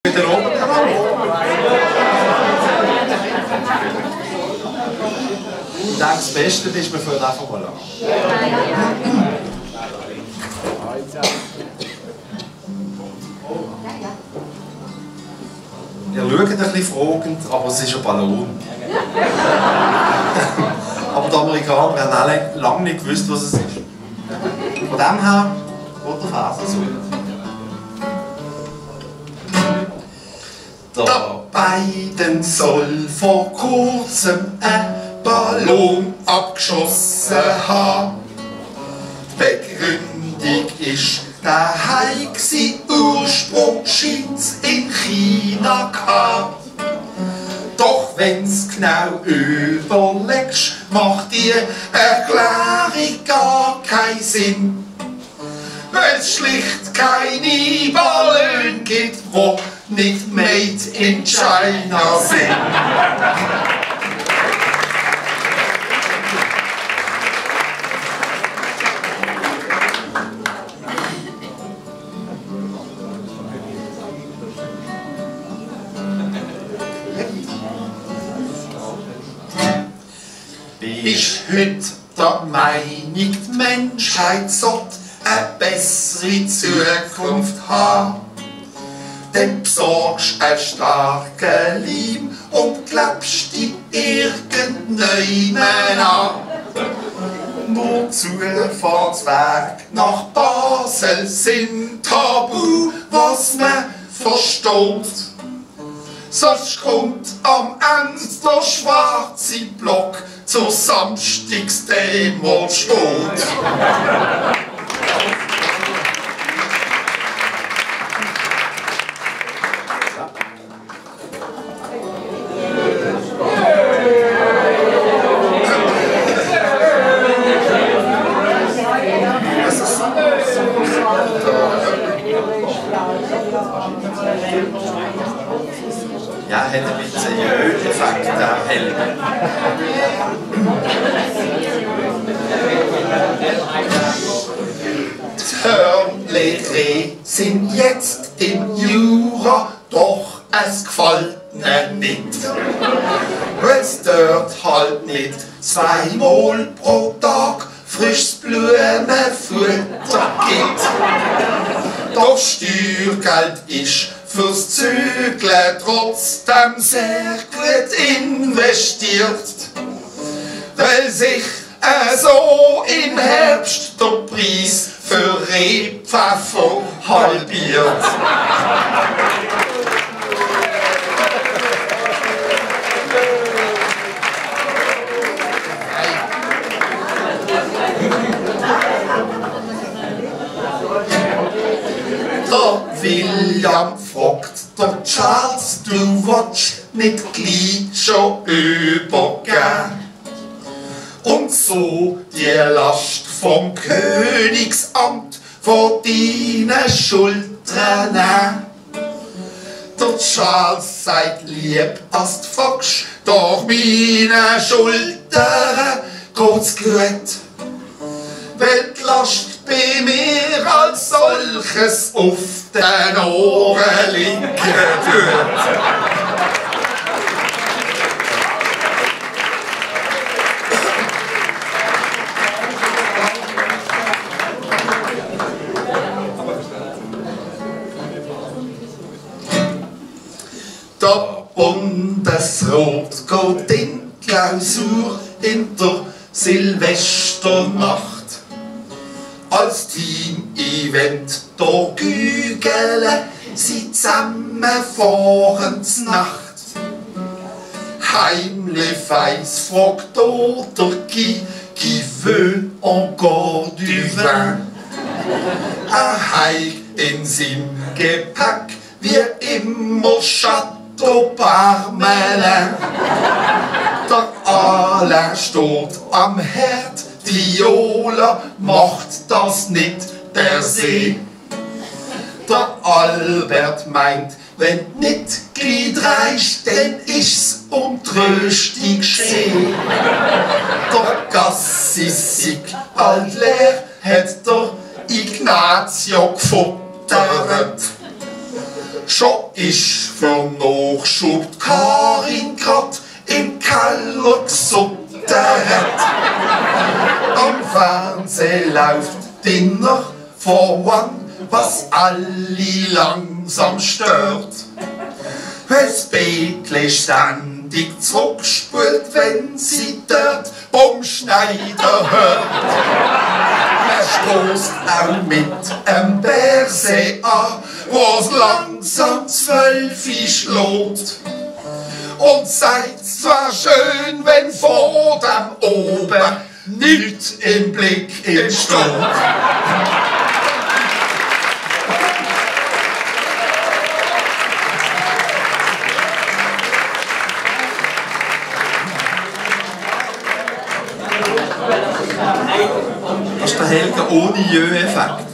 Wieder oben. Ich denke, das Beste ist, wir fangen einfach mal an. Ihr schaut ein bisschen fragend, aber es ist ein Ballon. Aber die Amerikaner haben alle lange nicht gewusst, was es ist. Von dem her geht der Vers so. Der Biden soll vor kurzem ein Ballon abgeschossen haben. Die Begründung ist, der heimste Ursprung scheint's in China gehabt. Doch wenn's genau überlegst, macht die Erklärung gar keinen Sinn. Weil's schlicht keine Ballon gibt, wo nicht made in China sind. Ist heute der Meinung, die Menschheit sollte eine bessere Zukunft haben? Dann besorgst einen starken Leim und klebst dich irgendjemand an. Nur Zufahrtswege nach Basel sind tabu, was man versteht. Sonst kommt am Ende der schwarze Block zur Samstagsdemo steht. Ja, hat ein bisschen Öl-Effekt, der Helm. Die Hörnlehrer sind jetzt im Jura, doch es gefällt ihnen nicht. Weil es dort halt nicht zweimal pro Tag frisches Blumenfutter gibt. Doch Steuergeld ist fürs Zügeln trotzdem sehr gut investiert, weil sich so im Herbst der Preis für Rebpfeffer halbiert. Der William fragt der Charles, du willst nicht gleich schon übergehen und so die Last vom Königsamt von deinen Schultern nehmen. Der Charles sagt lieb, als du fragst, doch meine Schultern geht's gut, weil die Last bei mir als solches auf den Ohren liegen tut. Der Bundesrat geht in Klausur in der Silvesternacht. Als Team-Event der Gügele sie zusammenfahren Nacht. Heimlich weiss fragt der Guy veut encore du vin. Heik in seinem Gepäck wie immer Chateau Parmelin. Der Alain steht am Herd, Viola macht das nicht per se. Der Albert meint, wenn nicht gleich dreist, dann ist's untröstig geschehen. Der Gassi sieg bald leer, hat der Ignazio gefuttert. Schon ist für Nachschub Karin grad im Keller gesuttert. Am Fernsehen läuft Dinner for One, was alle langsam stört. Das Bäckle ständig zurückspult, wenn sie dort beim Schneider hört. Man stoßt auch mit einem Berse an, wo's langsam 12 schlägt. Und seid's zwar schön, wenn vor dem oben nichts im Blick entsteht. Das ist der Helga ohne Jö-Effekt.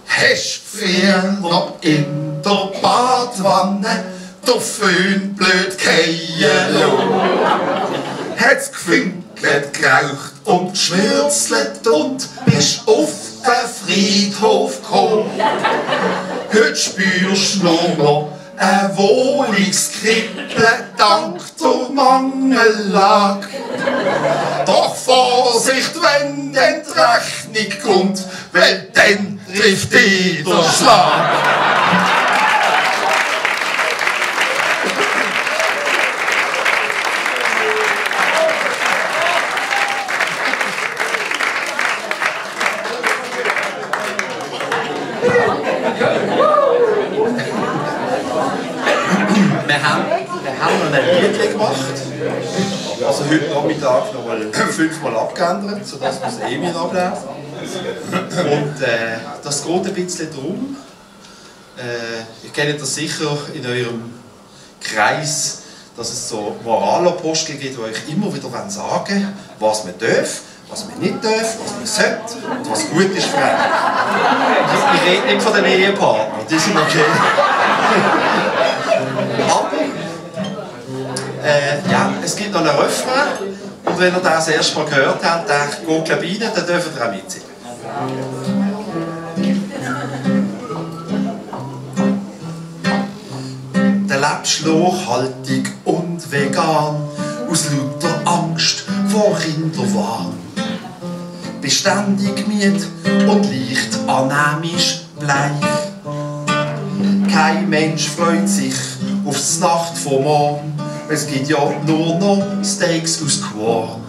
Hast früher noch in der Badwanne der Föhn blöd fallen lassen? Hat's gefünkelt, geraucht und geschwürzelt und bist auf den Friedhof gekommen. Heute spürst du nur noch ein Wohnungskribbeln dank der Mangellage. Doch Vorsicht, wenn dann die Rechnung kommt, weil dann trifft dich der Schlag. Wir haben noch ein Lied gemacht. Also heute Nachmittag noch mal 5-mal abgeändert, sodass wir das Emil ablesen. Und das geht ein bisschen darum. Ihr kennt das sicher in eurem Kreis, dass es so Moralapostel gibt, die euch immer wieder sagen wollen, was man darf, was man nicht darf, was man sollte und was gut ist für einen. Ich rede nicht von den Ehepartnern, die sind okay. Aber ja, es gibt noch einen Refrain und wenn ihr das erste Mal gehört habt, dann geht rein, dann dürft ihr auch mitsingen. Der lebst nachhaltig und vegan, aus lauter Angst vor Kinderwahn. Beständig müde und leicht anämisch bleich. Kein Mensch freut sich aufs Nacht vom Morgen. Es gibt ja nur noch Steaks aus Quorn.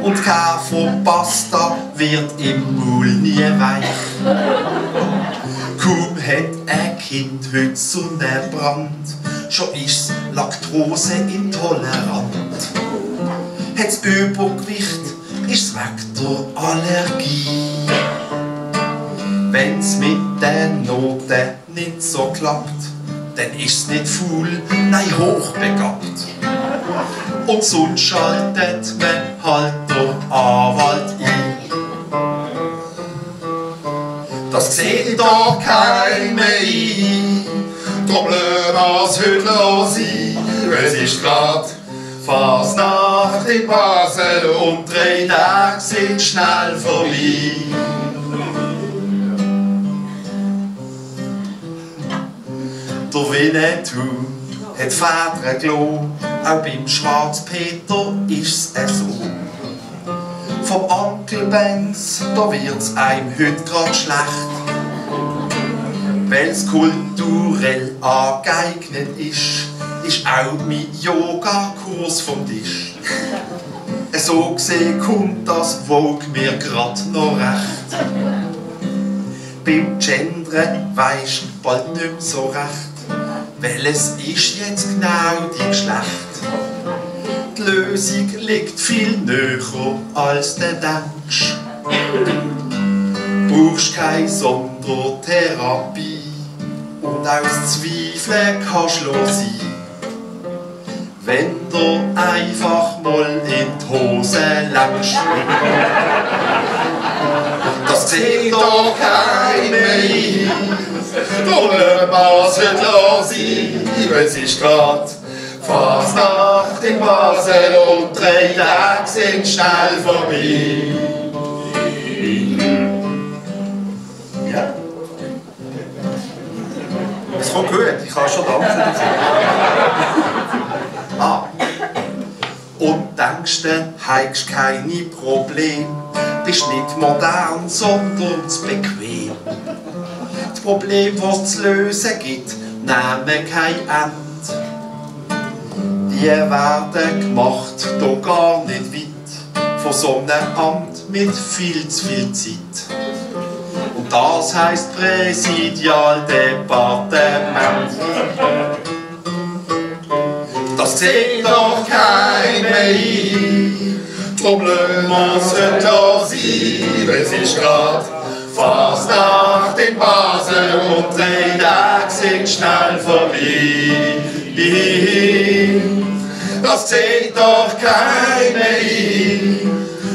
Und kein von Pasta wird im Maul nie weich. Kaum hat ein Kind heute Sonnenbrand, schon ist's laktoseintolerant. Hat's Übergewicht, ist's weg der Allergie. Wenn's mit den Noten nicht so klappt, dann ist's nicht faul, nein hochbegabt. Und sonst schaltet man halt der Anwalt ein. Das sieht doch keiner ein, drum lass heute sein. Es ist grad Fasnacht in Basel und 3 Tage sind schnell vorbei. Der Winnetou hat Väter gelogen, auch beim Schwarzpeter ist's so. Vom Onkel Banks, da wird's einem heute grad schlecht, weil's kulturell angeeignet ist auch mein Yoga-Kurs vom Tisch. So gesehen kommt das Vogue mir grad noch recht. Beim Gendern weisst bald nicht mehr so recht, weil es ist jetzt genau die Geschlecht. Die Lösung liegt viel näher als du denkst. Brauchst keine Sondertherapie und aus Zweifeln kannst du sein, wenn du einfach mal in die Hose längst. Das sieht doch keiner ein, drum lass heute sein. Es ist grad Fasnacht in Basel und 3 Tage sind schnell vorbei. Jetzt kommt gut, ich kann schon tanzen dafür. Und denkst du, hast keine Probleme, bist nicht modern, sondern zu bequem. Die Probleme, die es zu lösen gibt, nehmen kein Ende. Die werden gemacht, hier gar nicht weit, von so einem Amt mit viel zu viel Zeit. Und das heisst Präsidialdepartement. Das sieht doch keiner ein. Drum lassen wir es da sein. Es ist grad Fasnacht in Basel und 3 Tage sind schnell vorbei. Das sieht doch keiner ein.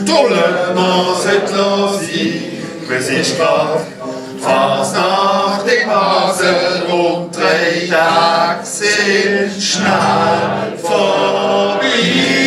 Drum lassen wir es da sein. Es ist grad Fasnacht in Basel und 3 Tage sind schnell vorbei.